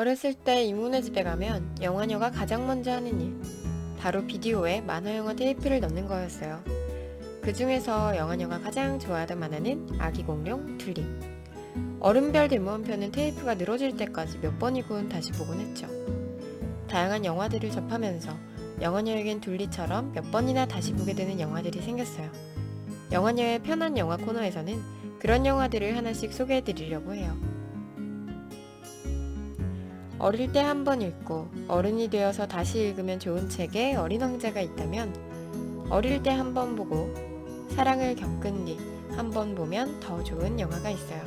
어렸을 때 이모네 집에 가면 영화녀가 가장 먼저 하는 일, 바로 비디오에 만화영화 테이프를 넣는 거였어요. 그 중에서 영화녀가 가장 좋아하던 만화는 아기 공룡 둘리. 얼음별 데모원편은 테이프가 늘어질 때까지 몇 번이군 다시 보곤 했죠. 다양한 영화들을 접하면서 영화녀에겐 둘리처럼 몇 번이나 다시 보게 되는 영화들이 생겼어요. 영화녀의 편한 영화 코너에서는 그런 영화들을 하나씩 소개해드리려고 해요. 어릴 때 한 번 읽고 어른이 되어서 다시 읽으면 좋은 책에 어린 왕자가 있다면, 어릴 때 한 번 보고 사랑을 겪은 뒤 한 번 보면 더 좋은 영화가 있어요.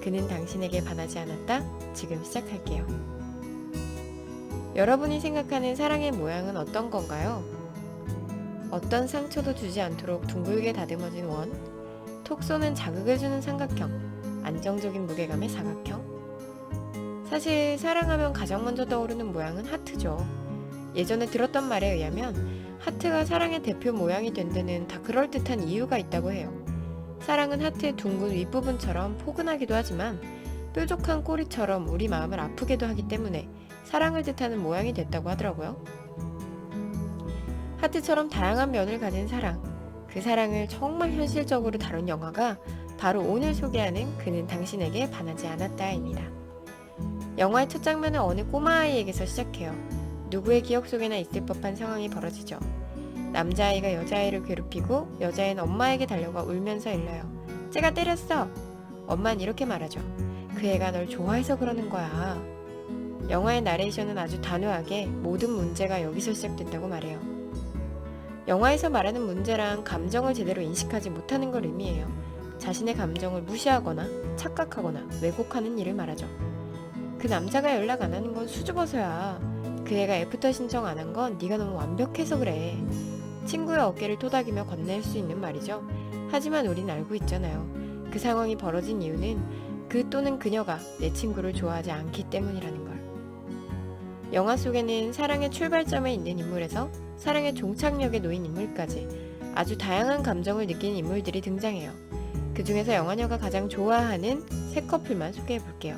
그는 당신에게 반하지 않았다. 지금 시작할게요. 여러분이 생각하는 사랑의 모양은 어떤 건가요? 어떤 상처도 주지 않도록 둥글게 다듬어진 원, 톡 쏘는 자극을 주는 삼각형, 안정적인 무게감의 사각형. 사실 사랑하면 가장 먼저 떠오르는 모양은 하트죠. 예전에 들었던 말에 의하면 하트가 사랑의 대표 모양이 된 데는 다 그럴듯한 이유가 있다고 해요. 사랑은 하트의 둥근 윗부분처럼 포근하기도 하지만 뾰족한 꼬리처럼 우리 마음을 아프게도 하기 때문에 사랑을 뜻하는 모양이 됐다고 하더라고요. 하트처럼 다양한 면을 가진 사랑, 그 사랑을 정말 현실적으로 다룬 영화가 바로 오늘 소개하는 그는 당신에게 반하지 않았다입니다. 영화의 첫 장면은 어느 꼬마아이에게서 시작해요. 누구의 기억 속에나 있을 법한 상황이 벌어지죠. 남자아이가 여자아이를 괴롭히고 여자애는 엄마에게 달려가 울면서 일러요. "쟤가 때렸어!" 엄마는 이렇게 말하죠. "그 애가 널 좋아해서 그러는 거야." 영화의 나레이션은 아주 단호하게 모든 문제가 여기서 시작됐다고 말해요. 영화에서 말하는 문제란 감정을 제대로 인식하지 못하는 걸 의미해요. 자신의 감정을 무시하거나 착각하거나 왜곡하는 일을 말하죠. 그 남자가 연락 안 하는 건 수줍어서야. 그 애가 애프터 신청 안 한 건 네가 너무 완벽해서 그래. 친구의 어깨를 토닥이며 건넬 수 있는 말이죠. 하지만 우린 알고 있잖아요. 그 상황이 벌어진 이유는 그 또는 그녀가 내 친구를 좋아하지 않기 때문이라는 걸. 영화 속에는 사랑의 출발점에 있는 인물에서 사랑의 종착역에 놓인 인물까지 아주 다양한 감정을 느끼는 인물들이 등장해요. 그 중에서 영화녀가 가장 좋아하는 세 커플만 소개해 볼게요.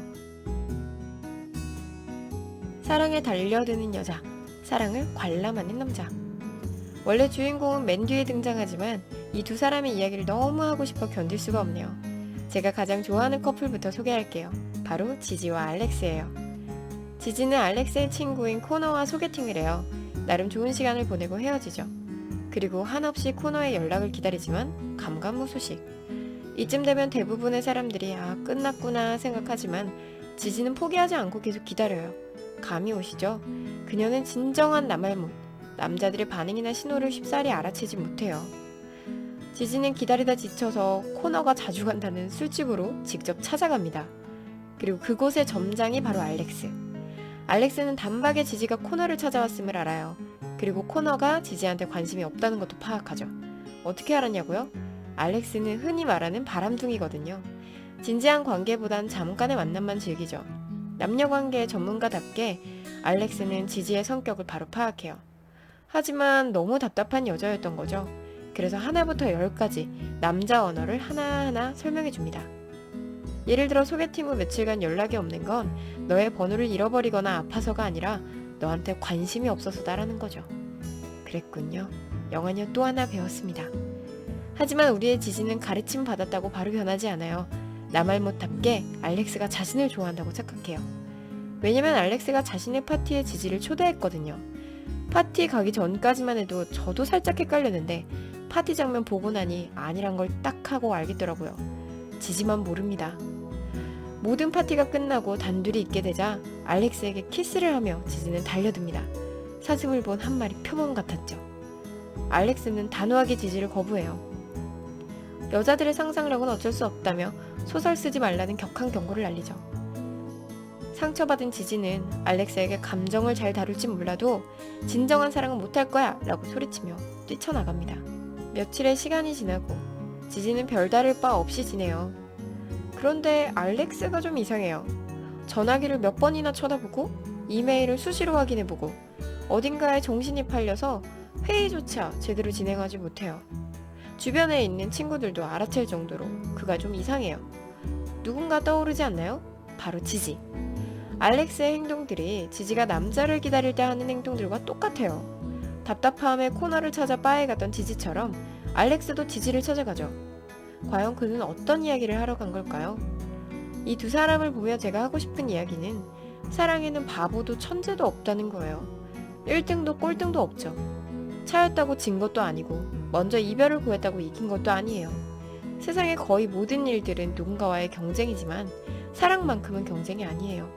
사랑에 달려드는 여자, 사랑을 관람하는 남자. 원래 주인공은 맨 뒤에 등장하지만 이 두 사람의 이야기를 너무 하고 싶어 견딜 수가 없네요. 제가 가장 좋아하는 커플부터 소개할게요. 바로 지지와 알렉스예요. 지지는 알렉스의 친구인 코너와 소개팅을 해요. 나름 좋은 시간을 보내고 헤어지죠. 그리고 한없이 코너의 연락을 기다리지만 감감무소식. 이쯤 되면 대부분의 사람들이 끝났구나 생각하지만 지지는 포기하지 않고 계속 기다려요. 감이 오시죠? 그녀는 진정한 나말못, 남자들의 반응이나 신호를 쉽사리 알아채지 못해요. 지지는 기다리다 지쳐서 코너가 자주 간다는 술집으로 직접 찾아갑니다. 그리고 그곳의 점장이 바로 알렉스. 알렉스는 단박에 지지가 코너를 찾아왔음을 알아요. 그리고 코너가 지지한테 관심이 없다는 것도 파악하죠. 어떻게 알았냐고요? 알렉스는 흔히 말하는 바람둥이거든요. 진지한 관계보단 잠깐의 만남만 즐기죠. 남녀관계의 전문가답게 알렉스는 지지의 성격을 바로 파악해요. 하지만 너무 답답한 여자였던 거죠. 그래서 하나부터 열까지 남자 언어를 하나하나 설명해 줍니다. 예를 들어 소개팅 후 며칠간 연락이 없는 건 너의 번호를 잃어버리거나 아파서가 아니라 너한테 관심이 없어서다라는 거죠. 그랬군요. 영화녀 또 하나 배웠습니다. 하지만 우리의 지지는 가르침 받았다고 바로 변하지 않아요. 나말못답게 알렉스가 자신을 좋아한다고 착각해요. 왜냐면 알렉스가 자신의 파티에 지지를 초대했거든요. 파티 가기 전까지만 해도 저도 살짝 헷갈렸는데 파티 장면 보고 나니 아니란 걸 딱 하고 알겠더라고요. 지지만 모릅니다. 모든 파티가 끝나고 단둘이 있게 되자 알렉스에게 키스를 하며 지지는 달려듭니다. 사슴을 본 한 마리 표범 같았죠. 알렉스는 단호하게 지지를 거부해요. 여자들의 상상력은 어쩔 수 없다며 소설 쓰지 말라는 격한 경고를 날리죠. 상처받은 지지는 알렉스에게 감정을 잘 다룰진 몰라도 진정한 사랑은 못할 거야 라고 소리치며 뛰쳐나갑니다. 며칠의 시간이 지나고 지지는 별다를 바 없이 지내요. 그런데 알렉스가 좀 이상해요. 전화기를 몇 번이나 쳐다보고 이메일을 수시로 확인해보고 어딘가에 정신이 팔려서 회의조차 제대로 진행하지 못해요. 주변에 있는 친구들도 알아챌 정도로 그가 좀 이상해요. 누군가 떠오르지 않나요? 바로 지지. 알렉스의 행동들이 지지가 남자를 기다릴 때 하는 행동들과 똑같아요. 답답함에 코너를 찾아 바에 갔던 지지처럼 알렉스도 지지를 찾아가죠. 과연 그는 어떤 이야기를 하러 간 걸까요? 이 두 사람을 보며 제가 하고 싶은 이야기는 사랑에는 바보도 천재도 없다는 거예요. 1등도 꼴등도 없죠. 차였다고 진 것도 아니고 먼저 이별을 구했다고 이긴 것도 아니에요. 세상의 거의 모든 일들은 누군가와의 경쟁이지만 사랑만큼은 경쟁이 아니에요.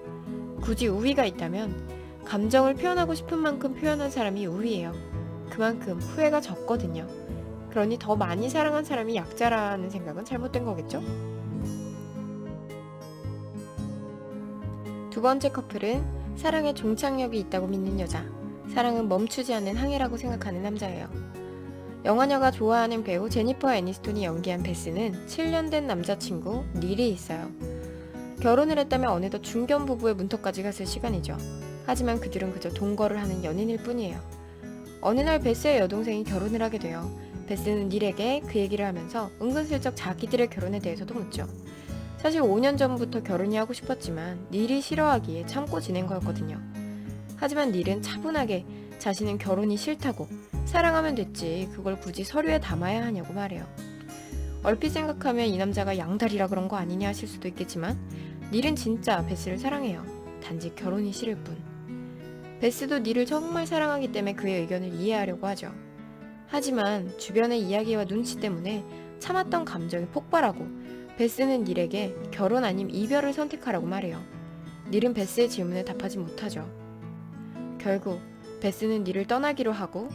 굳이 우위가 있다면 감정을 표현하고 싶은 만큼 표현한 사람이 우위예요. 그만큼 후회가 적거든요. 그러니 더 많이 사랑한 사람이 약자라는 생각은 잘못된 거겠죠? 두 번째 커플은 사랑에 종착역이 있다고 믿는 여자, 사랑은 멈추지 않는 항해라고 생각하는 남자예요. 영화녀가 좋아하는 배우 제니퍼 애니스톤이 연기한 베스는 7년 된 남자친구 닐이 있어요. 결혼을 했다면 어느덧 중견 부부의 문턱까지 갔을 시간이죠. 하지만 그들은 그저 동거를 하는 연인일 뿐이에요. 어느 날 베스의 여동생이 결혼을 하게 돼요. 베스는 닐에게 그 얘기를 하면서 은근슬쩍 자기들의 결혼에 대해서도 묻죠. 사실 5년 전부터 결혼이 하고 싶었지만 닐이 싫어하기에 참고 지낸 거였거든요. 하지만 닐은 차분하게 자신은 결혼이 싫다고 사랑하면 됐지 그걸 굳이 서류에 담아야 하냐고 말해요. 얼핏 생각하면 이 남자가 양다리라 그런 거 아니냐 하실 수도 있겠지만 닐은 진짜 베스를 사랑해요. 단지 결혼이 싫을 뿐. 베스도 닐을 정말 사랑하기 때문에 그의 의견을 이해하려고 하죠. 하지만 주변의 이야기와 눈치 때문에 참았던 감정이 폭발하고 베스는 닐에게 결혼 아님 이별을 선택하라고 말해요. 닐은 베스의 질문에 답하지 못하죠. 결국 베스는 닐을 떠나기로 하고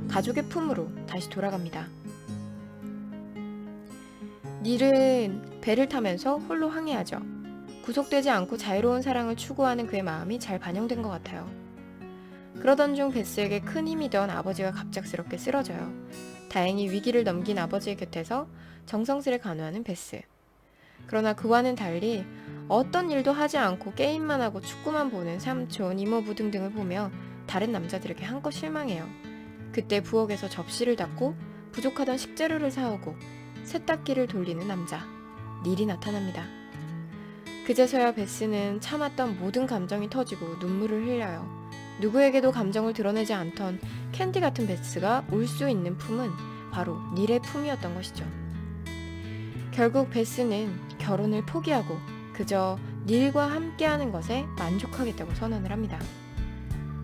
가족의 품으로 다시 돌아갑니다. 닐은 배를 타면서 홀로 항해하죠. 구속되지 않고 자유로운 사랑을 추구하는 그의 마음이 잘 반영된 것 같아요. 그러던 중 베스에게 큰 힘이 된 아버지가 갑작스럽게 쓰러져요. 다행히 위기를 넘긴 아버지의 곁에서 정성스레 간호하는 베스. 그러나 그와는 달리 어떤 일도 하지 않고 게임만 하고 축구만 보는 삼촌, 이모부 등등을 보며 다른 남자들에게 한껏 실망해요. 그때 부엌에서 접시를 닦고 부족하던 식재료를 사오고 세탁기를 돌리는 남자, 닐이 나타납니다. 그제서야 베스는 참았던 모든 감정이 터지고 눈물을 흘려요. 누구에게도 감정을 드러내지 않던 캔디 같은 베스가 울 수 있는 품은 바로 닐의 품이었던 것이죠. 결국 베스는 결혼을 포기하고 그저 닐과 함께하는 것에 만족하겠다고 선언을 합니다.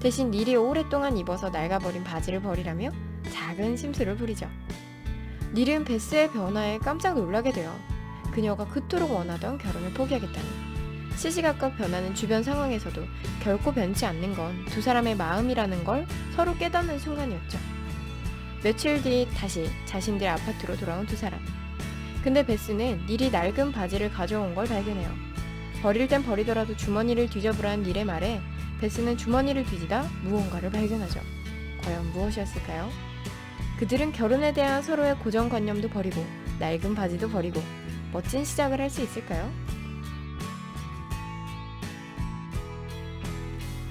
대신 닐이 오랫동안 입어서 낡아버린 바지를 버리라며 작은 심술을 부리죠. 닐은 베스의 변화에 깜짝 놀라게 돼요. 그녀가 그토록 원하던 결혼을 포기하겠다니. 시시각각 변하는 주변 상황에서도 결코 변치 않는 건 두 사람의 마음이라는 걸 서로 깨닫는 순간이었죠. 며칠 뒤 다시 자신들 아파트로 돌아온 두 사람. 근데 베스는 닐이 낡은 바지를 가져온 걸 발견해요. 버릴 땐 버리더라도 주머니를 뒤져보라는 닐의 말에 베스는 주머니를 뒤지다 무언가를 발견하죠. 과연 무엇이었을까요? 그들은 결혼에 대한 서로의 고정관념도 버리고 낡은 바지도 버리고 멋진 시작을 할 수 있을까요?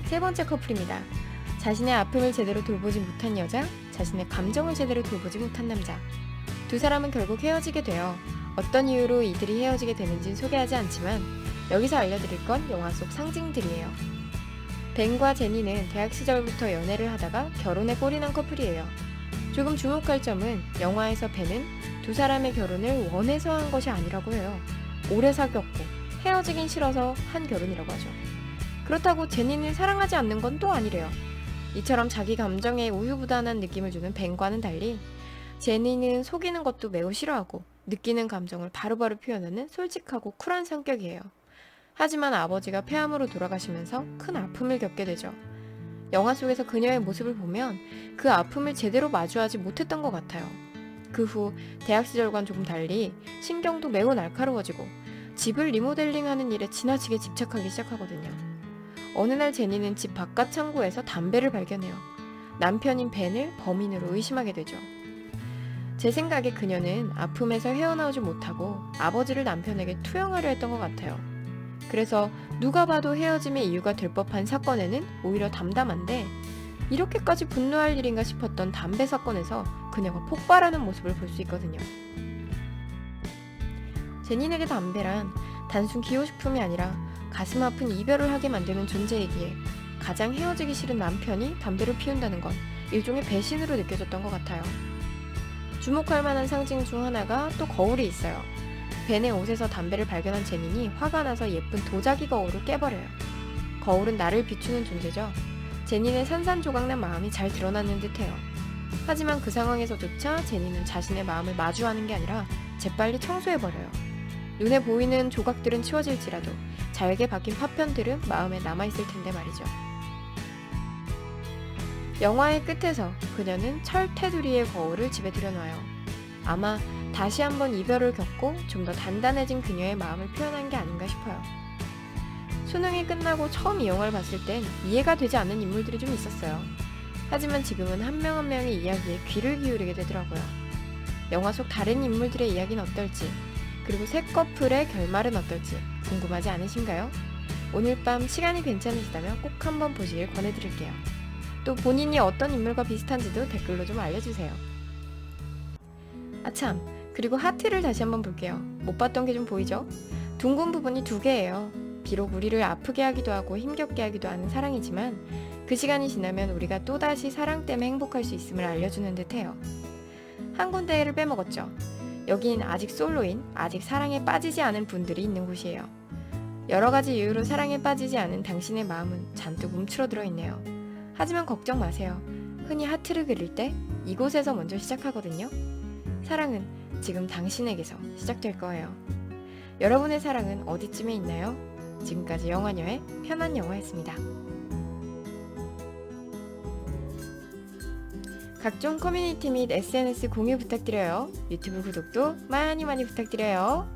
세 번째 커플입니다. 자신의 아픔을 제대로 돌보지 못한 여자, 자신의 감정을 제대로 돌보지 못한 남자. 두 사람은 결국 헤어지게 돼요. 어떤 이유로 이들이 헤어지게 되는지는 소개하지 않지만 여기서 알려드릴 건 영화 속 상징들이에요. 벤과 제니는 대학 시절부터 연애를 하다가 결혼에 꼴이 난 커플이에요. 조금 주목할 점은 영화에서 벤은 두 사람의 결혼을 원해서 한 것이 아니라고 해요. 오래 사귀었고 헤어지긴 싫어서 한 결혼이라고 하죠. 그렇다고 제니는 사랑하지 않는 건 또 아니래요. 이처럼 자기 감정에 우유부단한 느낌을 주는 벤과는 달리 제니는 속이는 것도 매우 싫어하고 느끼는 감정을 바로바로 표현하는 솔직하고 쿨한 성격이에요. 하지만 아버지가 폐암으로 돌아가시면서 큰 아픔을 겪게 되죠. 영화 속에서 그녀의 모습을 보면 그 아픔을 제대로 마주하지 못했던 것 같아요. 그 후 대학 시절과는 조금 달리 신경도 매우 날카로워지고 집을 리모델링하는 일에 지나치게 집착하기 시작하거든요. 어느 날 제니는 집 바깥 창고에서 담배를 발견해요. 남편인 벤을 범인으로 의심하게 되죠. 제 생각에 그녀는 아픔에서 헤어나오지 못하고 아버지를 남편에게 투영하려 했던 것 같아요. 그래서 누가 봐도 헤어짐의 이유가 될 법한 사건에는 오히려 담담한데 이렇게까지 분노할 일인가 싶었던 담배 사건에서 그녀가 폭발하는 모습을 볼 수 있거든요. 제니에게 담배란 단순 기호식품이 아니라 가슴 아픈 이별을 하게 만드는 존재이기에 가장 헤어지기 싫은 남편이 담배를 피운다는 건 일종의 배신으로 느껴졌던 것 같아요. 주목할 만한 상징 중 하나가 또 거울이 있어요. 벤의 옷에서 담배를 발견한 제닌이 화가 나서 예쁜 도자기 거울을 깨버려요. 거울은 나를 비추는 존재죠. 제닌의 산산조각난 마음이 잘 드러나는 듯해요. 하지만 그 상황에서조차 제니는 자신의 마음을 마주하는 게 아니라 재빨리 청소해버려요. 눈에 보이는 조각들은 치워질지라도 잘게 박힌 화편들은 마음에 남아있을 텐데 말이죠. 영화의 끝에서 그녀는 철 테두리의 거울을 집에 들여놔요. 아마 다시 한번 이별을 겪고 좀 더 단단해진 그녀의 마음을 표현한 게 아닌가 싶어요. 수능이 끝나고 처음 이 영화를 봤을 땐 이해가 되지 않는 인물들이 좀 있었어요. 하지만 지금은 한 명 한 명의 이야기에 귀를 기울이게 되더라고요. 영화 속 다른 인물들의 이야기는 어떨지, 그리고 새 커플의 결말은 어떨지 궁금하지 않으신가요? 오늘 밤 시간이 괜찮으시다면 꼭 한번 보시길 권해드릴게요. 또 본인이 어떤 인물과 비슷한지도 댓글로 좀 알려주세요. 아참, 그리고 하트를 다시 한번 볼게요. 못 봤던 게 좀 보이죠? 둥근 부분이 2개예요. 비록 우리를 아프게 하기도 하고 힘겹게 하기도 하는 사랑이지만 그 시간이 지나면 우리가 또다시 사랑 때문에 행복할 수 있음을 알려주는 듯해요. 한 군데를 빼먹었죠. 여긴 아직 솔로인, 아직 사랑에 빠지지 않은 분들이 있는 곳이에요. 여러 가지 이유로 사랑에 빠지지 않은 당신의 마음은 잔뜩 움츠러들어 있네요. 하지만 걱정 마세요. 흔히 하트를 그릴 때 이곳에서 먼저 시작하거든요. 사랑은 지금 당신에게서 시작될 거예요. 여러분의 사랑은 어디쯤에 있나요? 지금까지 영화녀의 편한 영화였습니다. 각종 커뮤니티 및 SNS 공유 부탁드려요. 유튜브 구독도 많이 부탁드려요.